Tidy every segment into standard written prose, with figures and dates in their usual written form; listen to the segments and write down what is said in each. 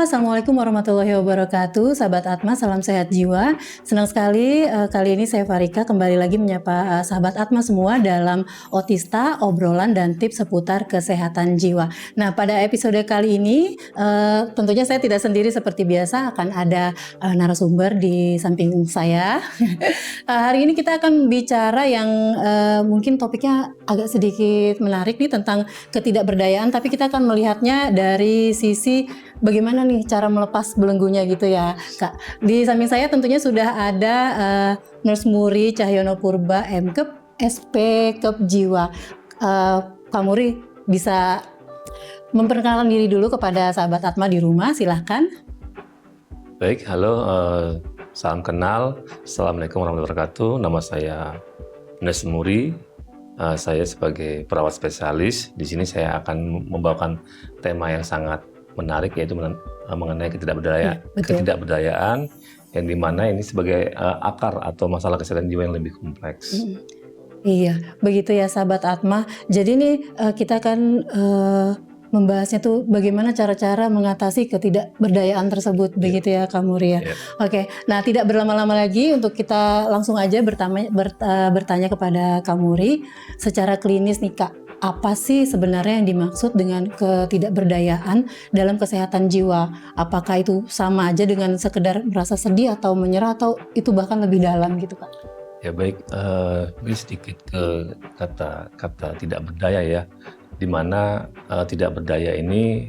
Halo, Assalamualaikum warahmatullahi wabarakatuh. Sahabat Atma, salam sehat jiwa. Senang sekali kali ini saya Farika kembali lagi menyapa sahabat Atma semua dalam Otista, obrolan dan tips seputar kesehatan jiwa. Nah, pada episode kali ini tentunya saya tidak sendiri seperti biasa, akan ada narasumber di samping saya. Hari ini kita akan bicara yang mungkin topiknya agak sedikit menarik nih tentang ketidakberdayaan, tapi kita akan melihatnya dari sisi bagaimana nih cara melepas belenggunya gitu ya, Kak. Di samping saya tentunya sudah ada Nurse Muri Cahyono Purba, MKep, SP Kep Jiwa. Kak Muri bisa memperkenalkan diri dulu kepada sahabat Atma di rumah, silahkan. Baik, halo, salam kenal. Assalamualaikum warahmatullahi wabarakatuh. Nama saya Nurse Muri. Saya sebagai perawat spesialis. Di sini saya akan membawakan tema yang sangat menarik, yaitu mengenai ketidakberdayaan, yang dimana ini sebagai akar atau masalah kesehatan jiwa yang lebih kompleks. Iya, begitu ya sahabat Atma. Jadi nih kita akan membahasnya tuh bagaimana cara-cara mengatasi ketidakberdayaan tersebut, begitu ya Kak Muri ya. Oke, nah tidak berlama-lama lagi, untuk kita langsung aja bertanya kepada Kak Muri secara klinis nih Kak. Apa sih sebenarnya yang dimaksud dengan ketidakberdayaan dalam kesehatan jiwa? Apakah itu sama aja dengan sekedar merasa sedih atau menyerah, atau itu bahkan lebih dalam gitu Kak? Ya baik, ini sedikit ke kata tidak berdaya ya, di mana tidak berdaya ini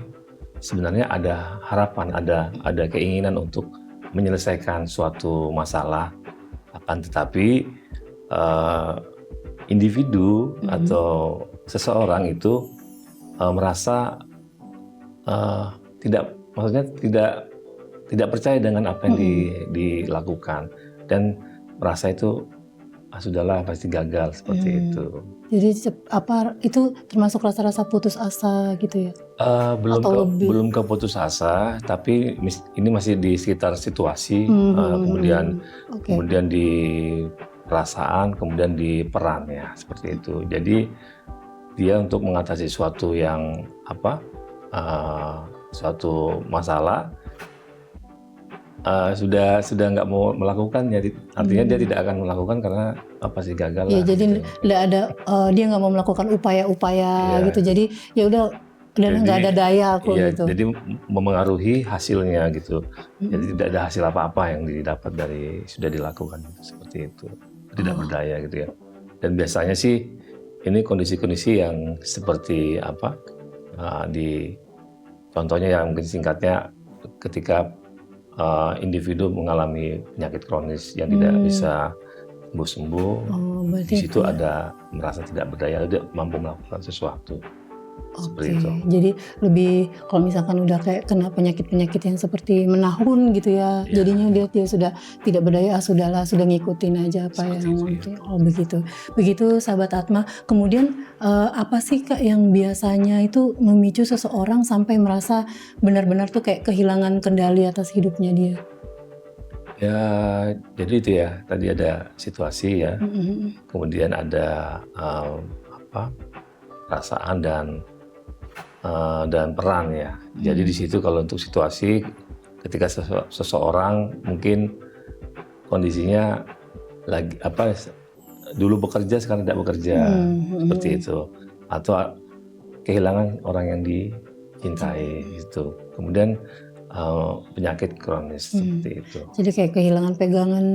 sebenarnya ada harapan, ada keinginan untuk menyelesaikan suatu masalah, akan tetapi individu atau seseorang itu merasa tidak percaya dengan apa yang dilakukan, dan merasa itu sudahlah pasti gagal, seperti itu. Jadi itu termasuk rasa-rasa putus asa gitu ya? Belum ke putus asa, tapi ini masih di sekitar situasi, kemudian di perasaan, kemudian di peran ya, seperti itu. Jadi dia untuk mengatasi suatu yang suatu masalah sudah nggak mau melakukan, jadi artinya dia tidak akan melakukan karena pasti gagal. Ya, jadi gitu. nggak ada dia nggak mau melakukan upaya-upaya gitu. Jadi ya udah nggak ada daya aku gitu. Jadi memengaruhi hasilnya gitu. Jadi tidak ada hasil apa-apa yang didapat dari sudah dilakukan, seperti itu. Tidak berdaya gitu ya. Dan biasanya sih ini kondisi-kondisi yang seperti contohnya yang mungkin singkatnya ketika individu mengalami penyakit kronis yang tidak bisa sembuh-sembuh, di situ ada merasa tidak berdaya, tidak mampu melakukan sesuatu. Oke, jadi lebih kalau misalkan udah kayak kena penyakit-penyakit yang seperti menahun gitu ya, jadinya dia sudah tidak berdaya, sudah ngikutin aja apa yang mungkin. Begitu sahabat Atma. Kemudian apa sih Kak yang biasanya itu memicu seseorang sampai merasa benar-benar tuh kayak kehilangan kendali atas hidupnya dia? Ya, jadi itu ya, tadi ada situasi ya, kemudian ada perasaan dan peran ya. Jadi di situ kalau untuk situasi ketika seseorang mungkin kondisinya lagi dulu bekerja sekarang tidak bekerja, seperti itu, atau kehilangan orang yang dicintai gitu. Kemudian penyakit kronis, seperti itu. Jadi kayak kehilangan pegangan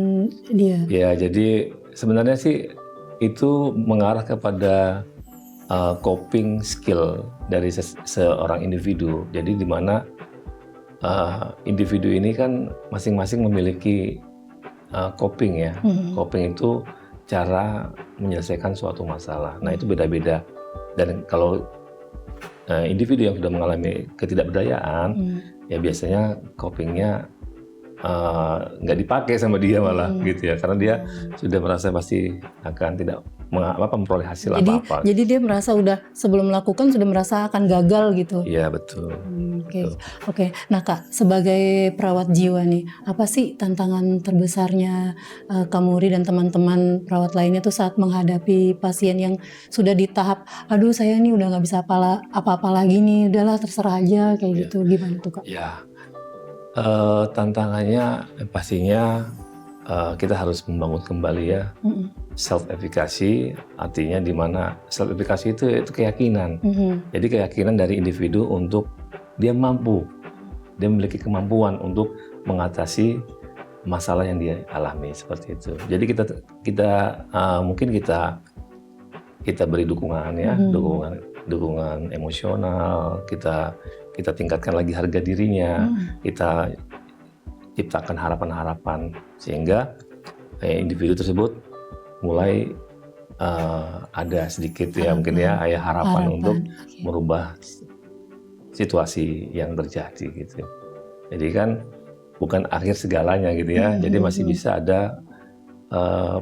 dia. Ya, jadi sebenarnya sih itu mengarah kepada coping skill dari seorang individu. Jadi di mana individu ini kan masing-masing memiliki coping ya. Coping itu cara menyelesaikan suatu masalah. Nah, itu beda-beda. Dan kalau individu yang sudah mengalami ketidakberdayaan, ya biasanya copingnya nggak dipakai sama dia malah gitu ya, karena dia sudah merasa pasti akan tidak memperoleh hasil apa-apa. Jadi dia merasa udah sebelum melakukan sudah merasa akan gagal gitu. Iya, betul. Oke. Nah Kak, sebagai perawat jiwa nih, apa sih tantangan terbesarnya Kak Muri dan teman-teman perawat lainnya tuh saat menghadapi pasien yang sudah di tahap, aduh saya ini udah nggak bisa apa-apa lagi nih, udahlah terserah aja kayak gitu, gimana tuh Kak? Ya, Tantangannya pastinya kita harus membangun kembali ya self efficacy, artinya di mana self efficacy itu keyakinan. Jadi keyakinan dari individu untuk dia mampu, dia memiliki kemampuan untuk mengatasi masalah yang dia alami seperti itu. Jadi kita mungkin kita beri dukungan ya, dukungan emosional, kita tingkatkan lagi harga dirinya, kita ciptakan harapan-harapan sehingga individu tersebut mulai ada sedikit ya mungkin ya harapan untuk merubah situasi yang terjadi gitu. Jadi kan bukan akhir segalanya gitu ya. Jadi masih bisa ada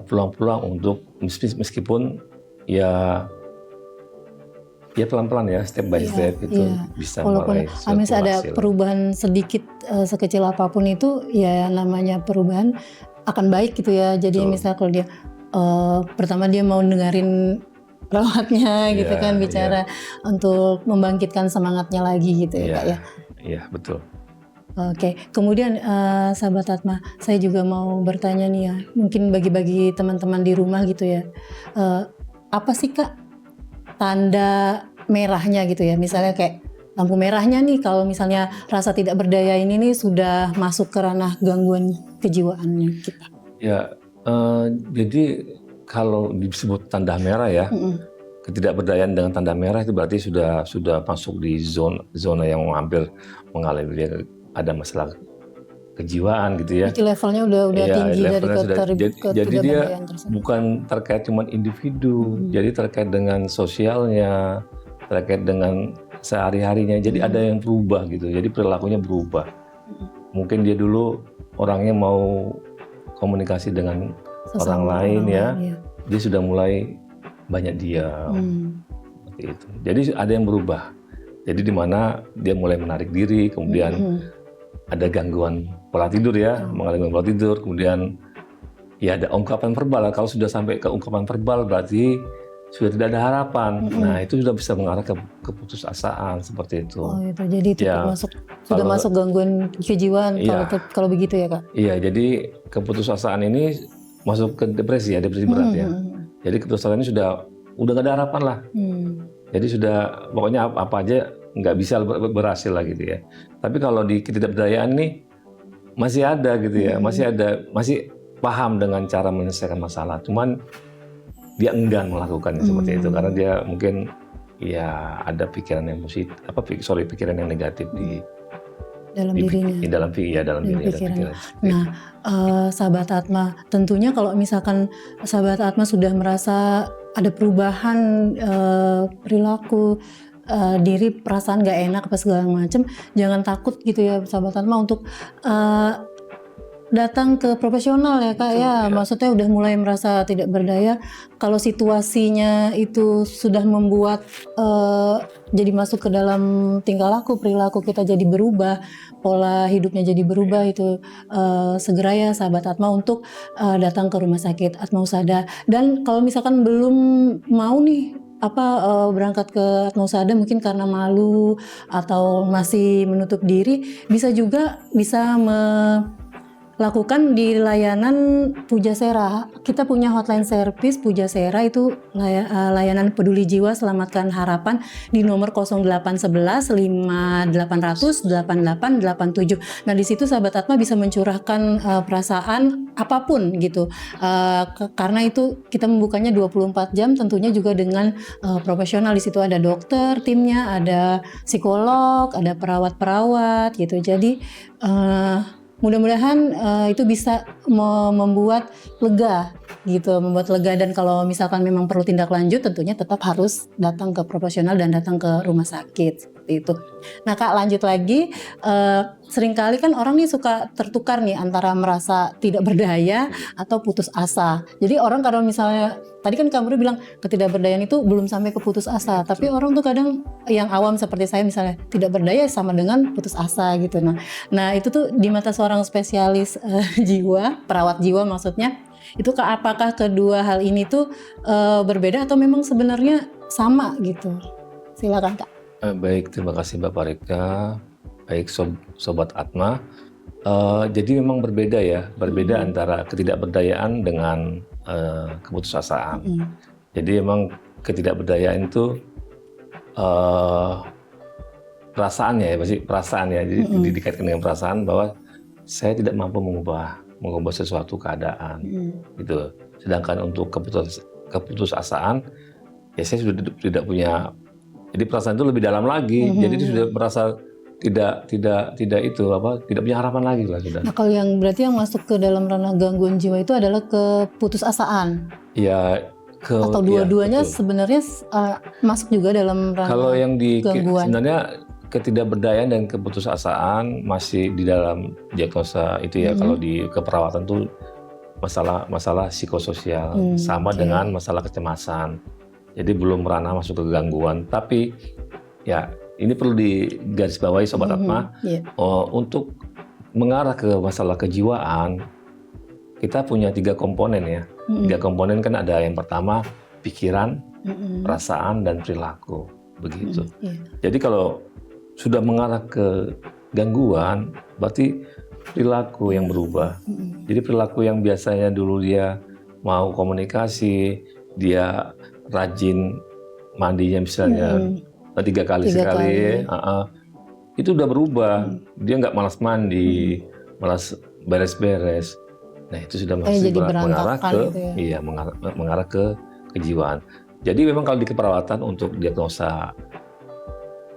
peluang-peluang untuk meskipun ya pelan-pelan ya, step by step itu bisa walaupun mulai misalnya ada hasil. perubahan sedikit sekecil apapun itu ya namanya perubahan akan baik gitu ya. Jadi misalnya kalau dia pertama dia mau dengerin perawatnya gitu kan bicara untuk membangkitkan semangatnya lagi gitu ya Kak ya. Iya betul. Oke, kemudian sahabat Atma, saya juga mau bertanya nih ya, mungkin bagi-bagi teman-teman di rumah gitu ya, apa sih Kak tanda merahnya gitu ya, misalnya kayak lampu merahnya nih kalau misalnya rasa tidak berdaya ini nih sudah masuk ke ranah gangguan kejiwaannya kita. Ya, jadi kalau disebut tanda merah ya, ketidakberdayaan dengan tanda merah itu berarti sudah masuk di zona yang hampir mengalami ada masalah kejiwaan gitu ya. Jadi levelnya udah tinggi dari jadi dia bukan terkait cuma individu, jadi terkait dengan sosialnya, terkait dengan sehari-harinya. Jadi ada yang berubah gitu. Jadi perilakunya berubah. Mungkin dia dulu orangnya mau komunikasi dengan orang lain ya, dia sudah mulai banyak diam. Seperti itu. Jadi ada yang berubah. Jadi di mana dia mulai menarik diri, kemudian ada gangguan pola tidur ya, mengalami pola tidur, kemudian ya ada ungkapan verbal. Kalau sudah sampai ke ungkapan verbal berarti sudah tidak ada harapan. Nah itu sudah bisa mengarah ke keputusasaan seperti itu. Oh itu, jadi itu sudah masuk gangguan kejiwaan kalau begitu ya Kak? Iya, jadi keputusasaan ini masuk ke depresi ya, depresi berat ya. Jadi keputusasaan ini udah gak ada harapan lah. Jadi sudah pokoknya apa aja nggak bisa berhasil lah gitu ya. Tapi kalau di ketidakberdayaan nih masih ada gitu ya, masih paham dengan cara menyelesaikan masalah. Cuman dia enggan melakukannya seperti itu karena dia mungkin ya ada pikiran yang pikiran yang negatif di dalam dirinya. Dalam diri. Nah, sahabat Atma, tentunya kalau misalkan sahabat Atma sudah merasa ada perubahan perilaku diri, perasaan nggak enak apa segala macam, jangan takut gitu ya sahabat Atma untuk datang ke profesional ya Kak ya. Maksudnya udah mulai merasa tidak berdaya, kalau situasinya itu sudah membuat jadi masuk ke dalam tingkah laku, perilaku kita jadi berubah, pola hidupnya jadi berubah, itu segera ya sahabat Atma untuk datang ke rumah sakit Atma Husada. Dan kalau misalkan belum mau nih berangkat ke Atma Husada mungkin karena malu atau masih menutup diri, bisa lakukan di layanan Pujasera. Kita punya hotline service Pujasera, itu layanan peduli jiwa selamatkan harapan di nomor 0811 5800 8887. Nah di situ sahabat Atma bisa mencurahkan perasaan apapun gitu. Karena itu kita membukanya 24 jam, tentunya juga dengan profesional. Di situ ada dokter, timnya, ada psikolog, ada perawat-perawat gitu. Jadi mudah-mudahan itu bisa membuat lega gitu, dan kalau misalkan memang perlu tindak lanjut tentunya tetap harus datang ke profesional dan datang ke rumah sakit seperti itu. Nah Kak, lanjut lagi, seringkali kan orang nih suka tertukar nih antara merasa tidak berdaya atau putus asa. Jadi orang kalau misalnya tadi kan kamu bilang ketidakberdayaan itu belum sampai ke putus asa, tapi orang tuh kadang yang awam seperti saya misalnya tidak berdaya sama dengan putus asa gitu. Nah itu tuh di mata seorang spesialis jiwa, perawat jiwa maksudnya, itu apakah kedua hal ini tuh berbeda atau memang sebenarnya sama gitu? Silakan Kak. Baik, terima kasih Bapak Rika. Baik Sobat Atma. Jadi memang berbeda ya, berbeda antara ketidakberdayaan dengan keputusasaan. Jadi memang ketidakberdayaan itu perasaannya ya, pasti perasaan ya. Jadi dikaitkan dengan perasaan bahwa saya tidak mampu mengubah sesuatu keadaan, gitu. Sedangkan untuk keputusasaan, ya saya sudah tidak punya. Jadi perasaan itu lebih dalam lagi. Jadi dia sudah merasa tidak punya harapan lagi lah sudah. Nah, kalau yang berarti yang masuk ke dalam ranah gangguan jiwa itu adalah keputusasaan. Ya, atau dua-duanya sebenarnya masuk juga dalam ranah kalau yang gangguan. Sebenarnya ketidakberdayaan dan keputusasaan masih di dalam diagnosa itu ya. Kalau di keperawatan tuh masalah psikososial sama dengan masalah kecemasan. Jadi belum ranah masuk ke gangguan. Tapi ya ini perlu digarisbawahi Sobat Atma. Untuk mengarah ke masalah kejiwaan, kita punya 3 komponen ya. 3 komponen kan ada yang pertama pikiran, perasaan, dan perilaku. Begitu. Jadi kalau sudah mengarah ke gangguan, berarti perilaku yang berubah. Jadi perilaku yang biasanya dulu dia mau komunikasi, dia rajin mandinya misalnya 3 kali sekali. Itu udah berubah. Dia nggak malas mandi, malas beres-beres. Nah itu sudah masih mengarah ke gitu ya? mengarah ke kejiwaan. Jadi memang kalau di keperawatan untuk diagnosa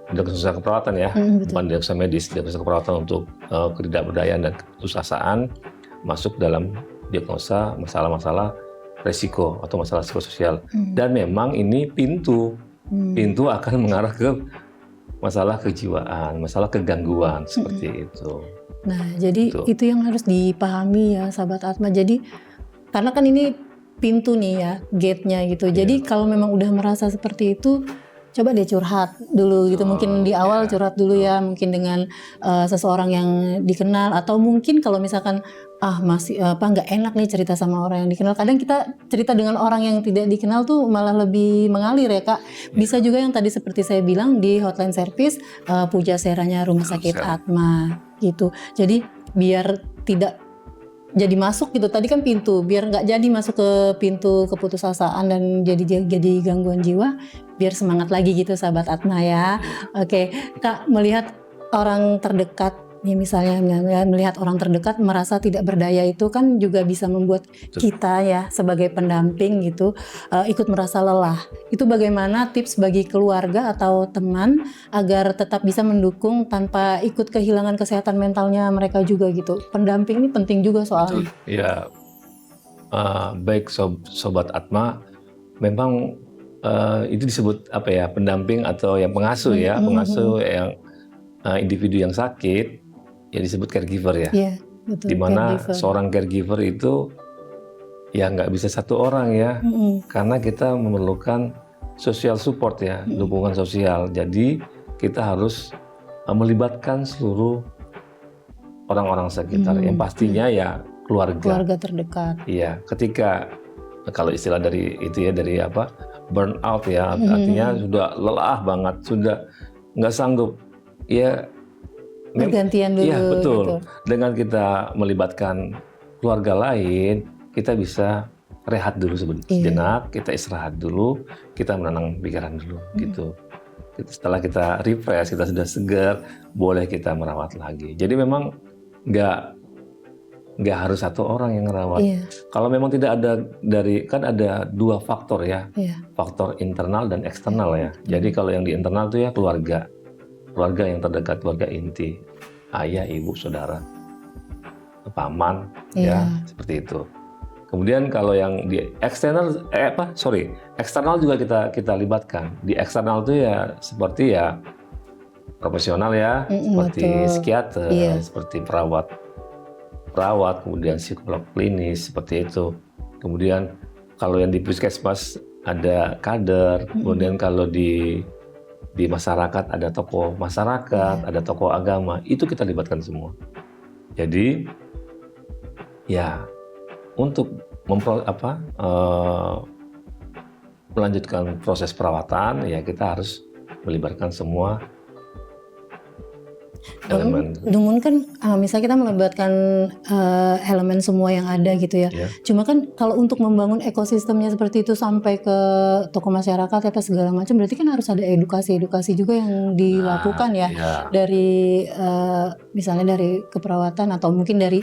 keperawatan ya, bukan diagnosa medis, diagnosa keperawatan untuk ketidakberdayaan dan keputusasaan masuk dalam diagnosa masalah-masalah resiko atau masalah psikososial. Dan memang ini pintu akan mengarah ke masalah kejiwaan, masalah kegangguan seperti itu. Nah, jadi itu yang harus dipahami ya, sahabat Atma. Jadi karena kan ini pintu nih ya, gate-nya gitu. Jadi kalau memang udah merasa seperti itu, coba deh curhat dulu gitu. Mungkin di awal curhat dulu ya, mungkin dengan seseorang yang dikenal, atau mungkin kalau misalkan masih nggak enak nih cerita sama orang yang dikenal. Kadang kita cerita dengan orang yang tidak dikenal tuh malah lebih mengalir ya Kak. Bisa juga yang tadi seperti saya bilang di hotline service Puja Seranya Rumah Sakit Atma gitu. Jadi biar tidak jadi masuk gitu, tadi kan pintu, biar nggak jadi masuk ke pintu keputusasaan dan jadi gangguan jiwa, biar semangat lagi gitu sahabat Atma ya. Oke, Kak, melihat orang terdekat, ya misalnya melihat orang terdekat merasa tidak berdaya, itu kan juga bisa membuat kita ya sebagai pendamping gitu ikut merasa lelah. Itu bagaimana tips bagi keluarga atau teman agar tetap bisa mendukung tanpa ikut kehilangan kesehatan mentalnya mereka juga gitu. Pendamping ini penting juga soalnya. Ya, baik Sobat Atma, memang itu disebut apa ya, pendamping atau yang pengasuh ya, pengasuh yang individu yang sakit. Ya disebut caregiver ya, betul, dimana caregiver. Seorang caregiver itu ya nggak bisa satu orang ya, karena kita memerlukan social support ya, dukungan sosial. Jadi kita harus melibatkan seluruh orang-orang sekitar, yang pastinya ya keluarga terdekat. Iya, ketika kalau istilah dari itu ya, dari apa, burnout ya, artinya sudah lelah banget, sudah nggak sanggup ya. Bergantian dulu. Iya betul. Gitu. Dengan kita melibatkan keluarga lain, kita bisa rehat dulu sejenak, kita istirahat dulu, kita menenang pikiran dulu, gitu. Setelah kita refresh, kita sudah segar, boleh kita merawat lagi. Jadi memang nggak harus satu orang yang merawat. Kalau memang tidak ada kan ada 2 faktor ya, faktor internal dan eksternal ya. Jadi kalau yang di internal itu ya keluarga yang terdekat, keluarga inti, ayah, ibu, saudara, paman, ya seperti itu. Kemudian kalau yang di eksternal, eksternal juga kita libatkan. Di eksternal itu ya seperti ya profesional ya, seperti psikiater, seperti perawat, kemudian psikolog klinis, seperti itu. Kemudian kalau yang di puskesmas ada kader, kemudian kalau di masyarakat ada tokoh masyarakat, ada tokoh agama, itu kita libatkan semua. Jadi ya untuk melanjutkan proses perawatan ya kita harus melibatkan semua elemen. Namun kan misalnya kita melibatkan elemen semua yang ada gitu ya. Ya. Cuma kan kalau untuk membangun ekosistemnya seperti itu sampai ke tokoh masyarakat apa segala macam, berarti kan harus ada edukasi juga yang dilakukan ya. Dari misalnya dari keperawatan atau mungkin dari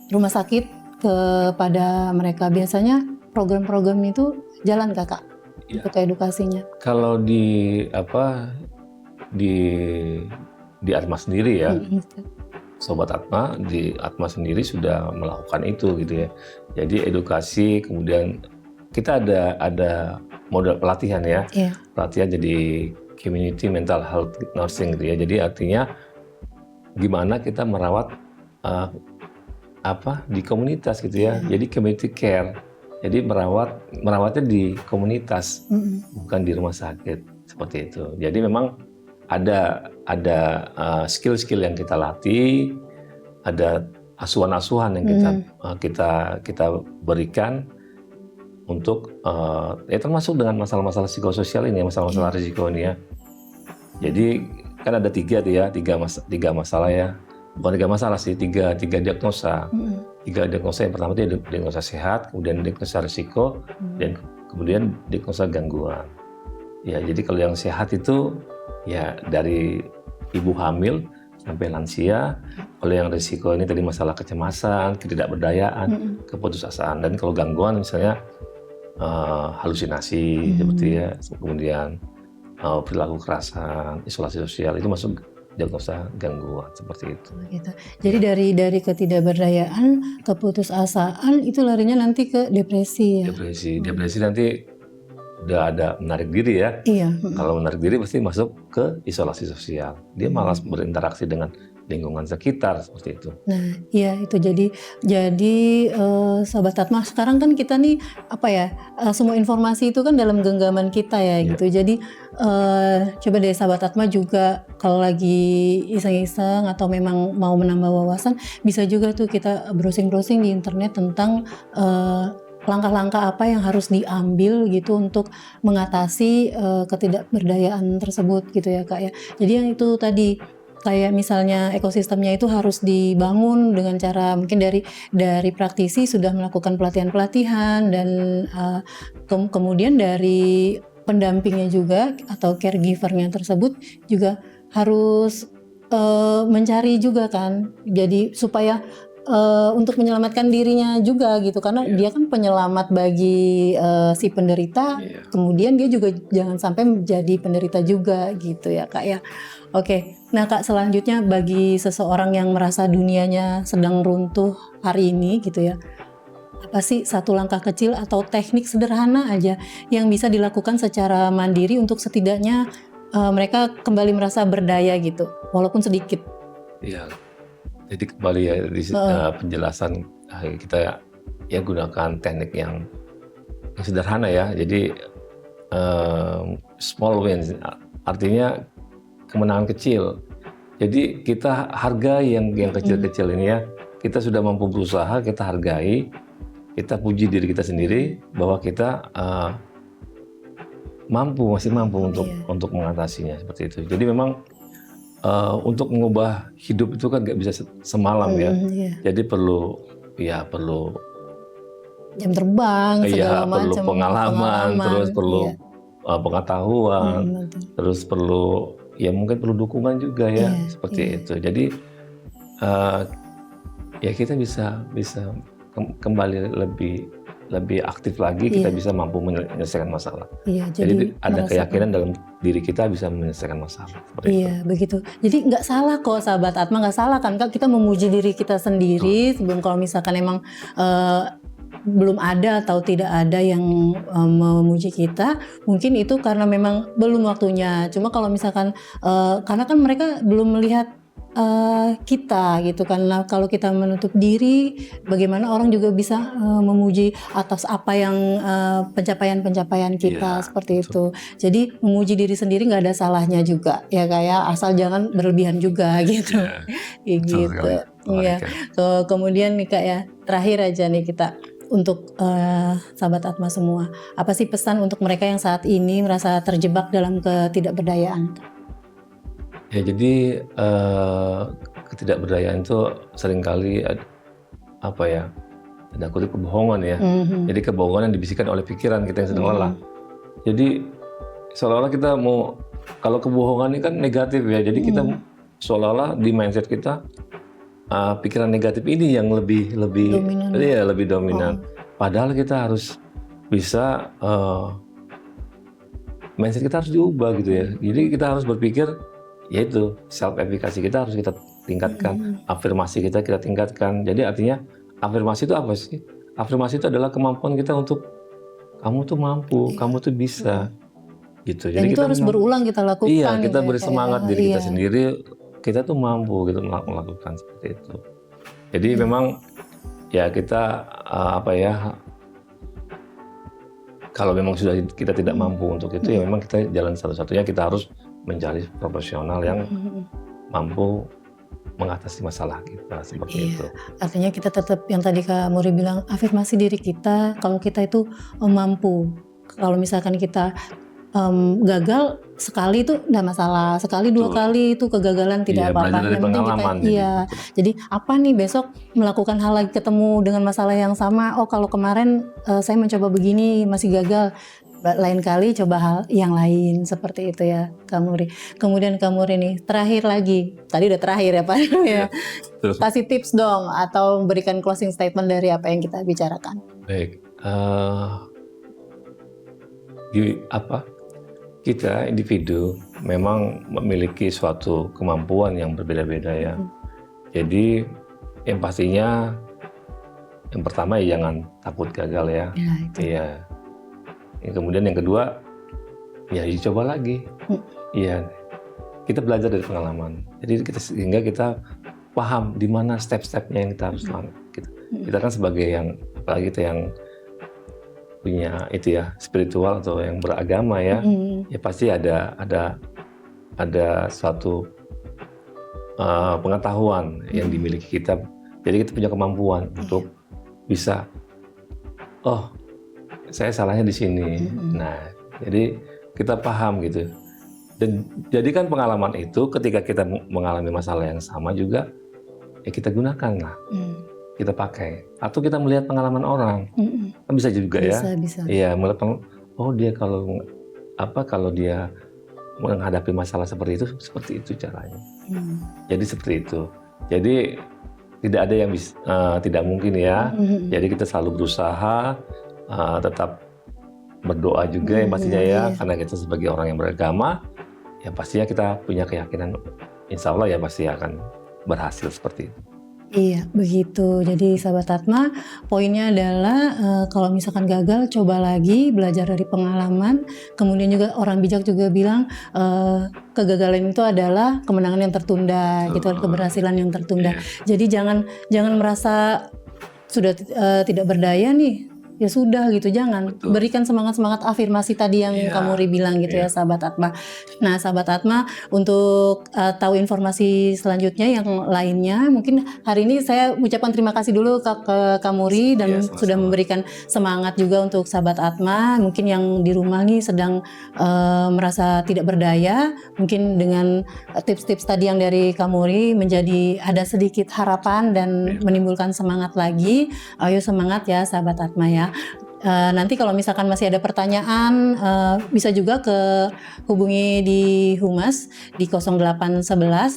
rumah sakit kepada mereka. Biasanya program-program itu jalan Kakak untuk edukasinya. Kalau di Atma sendiri ya, Sobat Atma di Atma sendiri sudah melakukan itu gitu ya. Jadi edukasi, kemudian kita ada model pelatihan ya, pelatihan jadi community mental health nursing gitu ya. Jadi artinya gimana kita merawat di komunitas gitu ya. Jadi community care. Jadi merawatnya di komunitas, bukan di rumah sakit seperti itu. Jadi memang ada skill-skill yang kita latih, ada asuhan-asuhan yang kita berikan untuk termasuk dengan masalah-masalah psikososial ini, masalah-masalah risiko ini ya. Jadi kan ada tiga masalah ya, bukan tiga masalah sih, tiga diagnosa. Tiga diagnosa, yang pertama itu diagnosa sehat, kemudian diagnosa risiko, dan kemudian diagnosa gangguan. Ya, jadi kalau yang sehat itu ya dari ibu hamil sampai lansia. Kalau yang risiko ini tadi masalah kecemasan, ketidakberdayaan, keputusasaan. Dan kalau gangguan misalnya halusinasi seperti ya, kemudian perilaku kekerasan, isolasi sosial, itu masuk diagnosa gangguan seperti itu. Gitu. Jadi dari ketidakberdayaan, keputusasaan itu larinya nanti ke depresi ya. Depresi nanti udah ada menarik diri ya. Iya. Kalau menarik diri pasti masuk ke isolasi sosial. Dia malas berinteraksi dengan lingkungan sekitar seperti itu. Nah, iya itu jadi Sobat Atma sekarang kan kita nih semua informasi itu kan dalam genggaman kita ya gitu. Jadi coba deh Sobat Atma juga kalau lagi iseng-iseng atau memang mau menambah wawasan, bisa juga tuh kita browsing-browsing di internet tentang langkah-langkah apa yang harus diambil gitu untuk mengatasi ketidakberdayaan tersebut gitu ya Kak ya. Jadi yang itu tadi kayak misalnya ekosistemnya itu harus dibangun dengan cara mungkin dari praktisi sudah melakukan pelatihan-pelatihan dan kemudian dari pendampingnya juga atau caregivernya tersebut juga harus mencari juga kan. Jadi supaya untuk menyelamatkan dirinya juga gitu karena dia kan penyelamat bagi si penderita, kemudian dia juga jangan sampai menjadi penderita juga gitu ya Kak ya. Oke, nah Kak selanjutnya bagi seseorang yang merasa dunianya sedang runtuh hari ini gitu ya, apa sih satu langkah kecil atau teknik sederhana aja yang bisa dilakukan secara mandiri untuk setidaknya mereka kembali merasa berdaya gitu, walaupun sedikit. Iya. Jadi kembali ya di penjelasan kita ya gunakan teknik yang sederhana ya. Jadi small wins artinya kemenangan kecil. Jadi kita hargai yang kecil-kecil ini ya. Kita sudah mampu berusaha, kita hargai, kita puji diri kita sendiri bahwa kita masih mampu untuk mengatasinya seperti itu. Jadi memang untuk mengubah hidup itu kan nggak bisa semalam ya. Jadi perlu jam terbang segala macam, perlu pengalaman, terus perlu pengetahuan, terus perlu mungkin perlu dukungan juga ya seperti itu. Jadi ya kita bisa kembali lebih aktif lagi, kita bisa mampu menyelesaikan masalah. Jadi ada keyakinan dalam diri kita bisa menyelesaikan masalah. Begitu. Jadi nggak salah kok Sahabat Atma, nggak salah kan Kak kita memuji diri kita sendiri sebelum kalau misalkan emang belum ada atau tidak ada yang memuji kita, mungkin itu karena memang belum waktunya. Cuma kalau misalkan karena kan mereka belum melihat kita gitu kan. Nah, kalau kita menutup diri, bagaimana orang juga bisa memuji atas apa yang pencapaian-pencapaian kita seperti itu. Jadi memuji diri sendiri nggak ada salahnya juga ya kayak asal jangan berlebihan juga gitu. Gitu. Iya. Kemudian nih Kak ya, terakhir aja nih kita untuk Sahabat Atma semua. Apa sih pesan untuk mereka yang saat ini merasa terjebak dalam ketidakberdayaan? Ya jadi ketidakberdayaan itu seringkali apa ya, ada kutip kebohongan ya. Jadi kebohongan yang dibisikkan oleh pikiran kita yang sedang lelah. Jadi seolah-olah kita mau, kalau kebohongan ini kan negatif ya. Jadi kita seolah-olah di mindset kita pikiran negatif ini yang lebih Dominan. ya, lebih dominan. Padahal kita harus bisa mindset kita harus diubah gitu ya. Jadi kita harus berpikir, yaitu self efficacy kita harus kita tingkatkan, afirmasi kita tingkatkan. Jadi artinya afirmasi itu apa sih? Afirmasi itu adalah kemampuan kita untuk kamu tuh mampu, kamu tuh bisa, gitu. Dan Jadi itu kita harus berulang kita lakukan. Iya, kita gitu beri ya, semangat diri kita iya. sendiri. Kita tuh mampu gitu melakukan seperti itu. Jadi memang ya kita apa ya? Kalau memang sudah kita tidak mampu untuk itu, ya memang kita jalan satu-satunya kita harus mencari profesional yang mampu mengatasi masalah kita seperti itu. Artinya kita tetap yang tadi Kak Muri bilang, afirmasi diri kita kalau kita itu mampu. Kalau misalkan kita gagal sekali itu nggak masalah, sekali dua kali itu kegagalan tidak apa-apa. Belajar dari pengalaman. Jadi apa nih besok melakukan hal lagi, ketemu dengan masalah yang sama, oh kalau kemarin saya mencoba begini masih gagal, lain kali coba hal yang lain, seperti itu ya Kak Muri. Kemudian Kak Muri nih terakhir lagi, tadi udah terakhir ya Pak ya. Kasih tips dong atau berikan closing statement dari apa yang kita bicarakan. Baik, kita individu memang memiliki suatu kemampuan yang berbeda-beda ya. Jadi yang pastinya yang pertama ya jangan takut gagal ya. Iya. Kemudian yang kedua ya dicoba lagi. Iya. Kita belajar dari pengalaman. Jadi sehingga kita paham di mana step-stepnya yang kita harus lakukan. Kita kan sebagai yang, apalagi kita yang punya itu ya, spiritual atau yang beragama ya, ya pasti ada suatu pengetahuan yang dimiliki kita. Jadi kita punya kemampuan untuk bisa, oh saya salahnya di sini. Nah, jadi kita paham gitu. Dan jadikan pengalaman itu ketika kita mengalami masalah yang sama juga, ya kita gunakan lah. Kita pakai, atau kita melihat pengalaman orang, kan bisa juga ya. Iya, melihat oh dia kalau dia menghadapi masalah seperti itu caranya. Jadi seperti itu. Jadi tidak ada yang tidak mungkin ya. Jadi kita selalu berusaha, tetap berdoa juga ya pastinya ya, karena kita sebagai orang yang beragama, ya pastinya kita punya keyakinan, insya Allah ya pasti akan berhasil seperti itu. Iya, begitu. Jadi sahabat Atma, poinnya adalah kalau misalkan gagal, coba lagi, belajar dari pengalaman. Kemudian juga orang bijak juga bilang kegagalan itu adalah kemenangan yang tertunda, gitu, keberhasilan yang tertunda. Jadi jangan merasa sudah tidak berdaya nih. Ya sudah gitu, jangan. Berikan semangat-semangat afirmasi tadi yang Kak Muri bilang gitu ya sahabat Atma. Nah sahabat Atma, untuk tahu informasi selanjutnya yang lainnya, mungkin hari ini saya ucapkan terima kasih dulu ke Kak Muri dan sudah memberikan semangat juga untuk sahabat Atma. Mungkin yang di rumah nih sedang merasa tidak berdaya, mungkin dengan tips-tips tadi yang dari Kak Muri menjadi ada sedikit harapan dan menimbulkan semangat lagi. Ayo semangat ya sahabat Atma ya. Nanti kalau misalkan masih ada pertanyaan bisa juga hubungi di Humas di 0811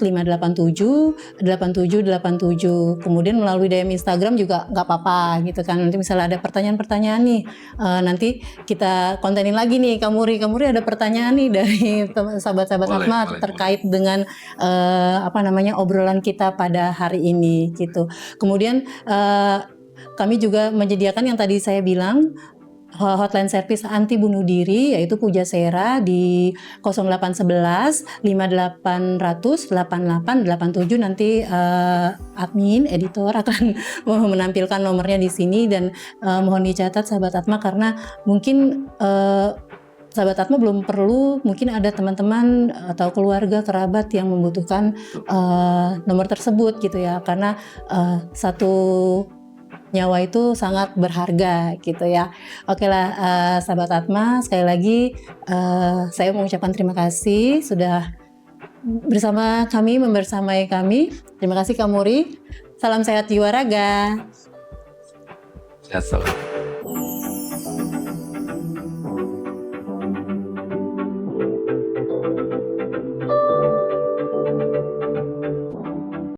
587 8787. Kemudian melalui DM Instagram juga nggak apa-apa gitu kan. Nanti misalnya ada pertanyaan-pertanyaan nih, nanti kita kontenin lagi nih Kak Muri ada pertanyaan nih dari sahabat-sahabat Atma terkait dengan obrolan kita pada hari ini gitu. Kemudian kami juga menyediakan yang tadi saya bilang hotline service anti bunuh diri, yaitu Pujasera di 0811 5800 8887. Nanti admin editor akan menampilkan nomornya di sini, dan mohon dicatat sahabat Atma, karena mungkin sahabat Atma belum perlu, mungkin ada teman-teman atau keluarga kerabat yang membutuhkan nomor tersebut gitu ya, karena satu nyawa itu sangat berharga gitu ya. Oke lah sahabat Atma, sekali lagi saya mengucapkan terima kasih sudah bersama kami, membersamai kami. Terima kasih Kak Muri. Salam sehat jiwa raga. Sehat selalu.